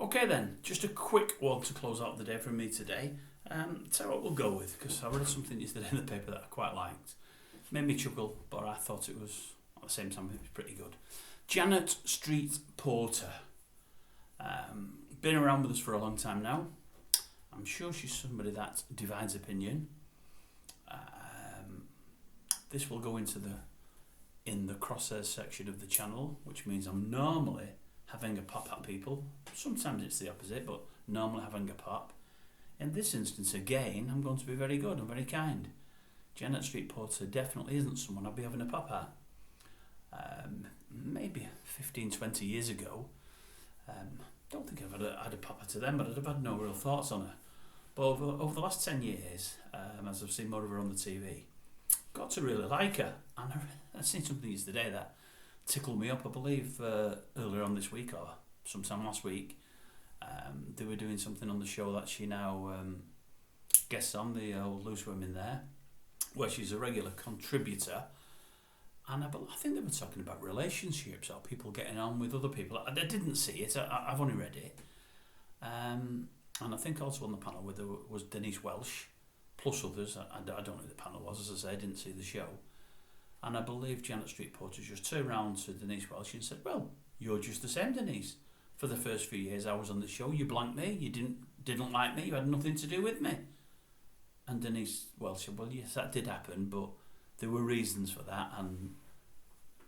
Okay then, just a quick one to close out the day from me today. Tell you what we'll go with, because I read something yesterday in the paper that I quite liked. Made me chuckle, but I thought it was, at the same time, it was pretty good. Janet Street Porter. Been around with us for a long time now. I'm sure she's somebody that divides opinion. This will go into in the crosshairs section of the channel, which means I'm normally having a pop at people. Sometimes it's the opposite, but normally having a pop. In this instance, again, I'm going to be very good and very kind. Janet Street Porter definitely isn't someone I'd be having a pop at. Maybe 15, 20 years ago, don't think I've had a pop at them, but I'd have had no real thoughts on her. But over the last 10 years, as I've seen more of her on the TV, got to really like her. And I've seen something yesterday that tickled me up, I believe, earlier on this week or sometime last week. They were doing something on the show that she now guests on, the old Loose Women there, where she's a regular contributor. And I think they were talking about relationships or people getting on with other people. I didn't see it, I've only read it. And I think also on the panel was Denise Welsh, plus others. I don't know who the panel was, as I say, I didn't see the show. And I believe Janet Street Porter just turned around to Denise Welsh and said, "Well, you're just the same, Denise. For the first few years I was on the show, you blanked me, you didn't like me, you had nothing to do with me." And Denise Welsh said, "Well, yes, that did happen, but there were reasons for that." And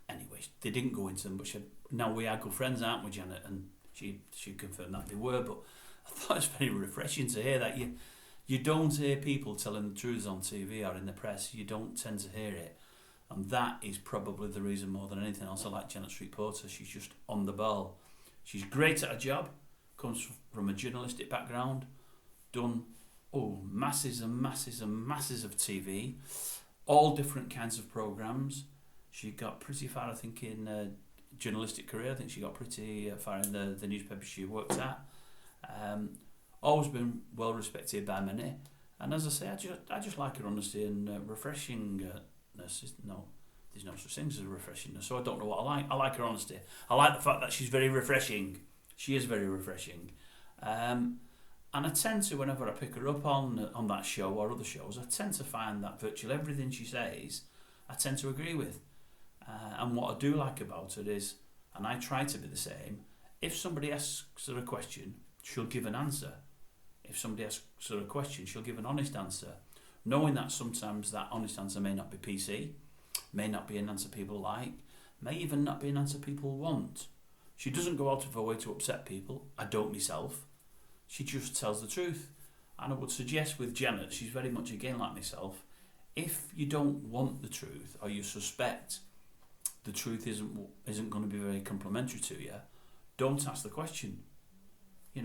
anyway, they didn't go into them, but she said, "Now we are good friends, aren't we, Janet?" And she confirmed that they were. But I thought it was very refreshing to hear that. You don't hear people telling the truths on TV or in the press. You don't tend to hear it. And that is probably the reason more than anything else I like Janet Street Porter. She's just on the ball. She's great at her job, comes from a journalistic background, done masses and masses and masses of TV, all different kinds of programmes. She got pretty far, I think, in a journalistic career. I think she got pretty far in the newspaper she worked at. Always been well respected by many. And as I say, I just like her honesty and refreshingness. No, there's no such thing as a refreshingness, so I don't know what I like. I like her honesty. I like the fact that she's very refreshing. She is very refreshing. And I tend to, whenever I pick her up on that show or other shows, I tend to find that virtually everything she says, I tend to agree with. And what I do like about her is, and I try to be the same, if somebody asks her a question, she'll give an answer. If somebody asks her a question, she'll give an honest answer, knowing that sometimes that honest answer may not be PC, may not be an answer people like, may even not be an answer people want. She doesn't go out of her way to upset people. I don't myself. She just tells the truth. And I would suggest with Janet, she's very much again like myself, if you don't want the truth or you suspect the truth isn't going to be very complimentary to you, don't ask the question.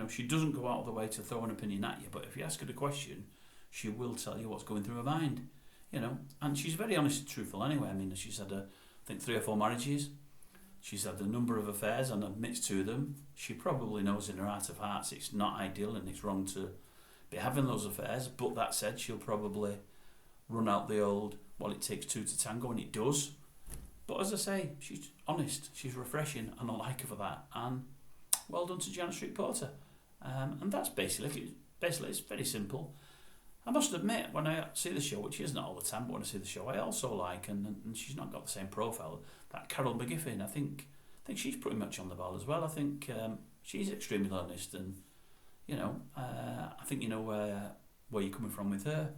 She doesn't go out of the way to throw an opinion at you, but if you ask her a question, she will tell you what's going through her mind. And she's very honest and truthful anyway. I mean, she's had, I think, 3 or 4 marriages. She's had a number of affairs and admits to them. She probably knows in her heart of hearts it's not ideal and it's wrong to be having those affairs, but that said, she'll probably run out the old, well, it takes 2 to tango, and it does. But as I say, she's honest, she's refreshing, and I like her for that. And well done to Janet Street Porter. And that's basically it's very simple. I must admit, when I see the show, which isn't all the time, but when I see the show, I also like, and she's not got the same profile, that Mc Giffin. I think she's pretty much on the ball as well. I think she's extremely honest, and I think you know where you're coming from with her.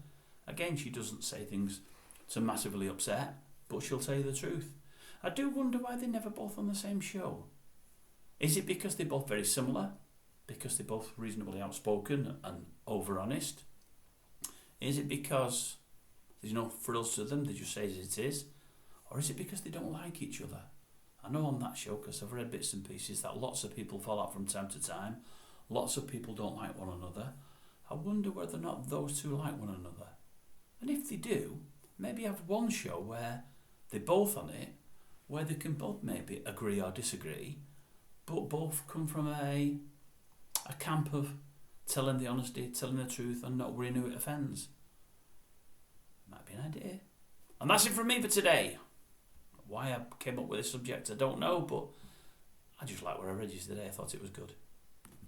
Again, she doesn't say things to massively upset, but she'll tell you the truth. I do wonder why they're never both on the same show. Is it because they're both very similar? Because they're both reasonably outspoken and over-honest? Is it because there's no frills to them, they just say as it is? Or is it because they don't like each other? I know on that show, because I've read bits and pieces, that lots of people fall out from time to time. Lots of people don't like one another. I wonder whether or not those two like one another. And if they do, maybe have one show where they're both on it, where they can both maybe agree or disagree, but both come from a camp of telling the honesty, telling the truth, and not worrying who it offends. Might be an idea. And that's it from me for today. Why I came up with this subject, I don't know, but I just like what I read yesterday. I thought it was good.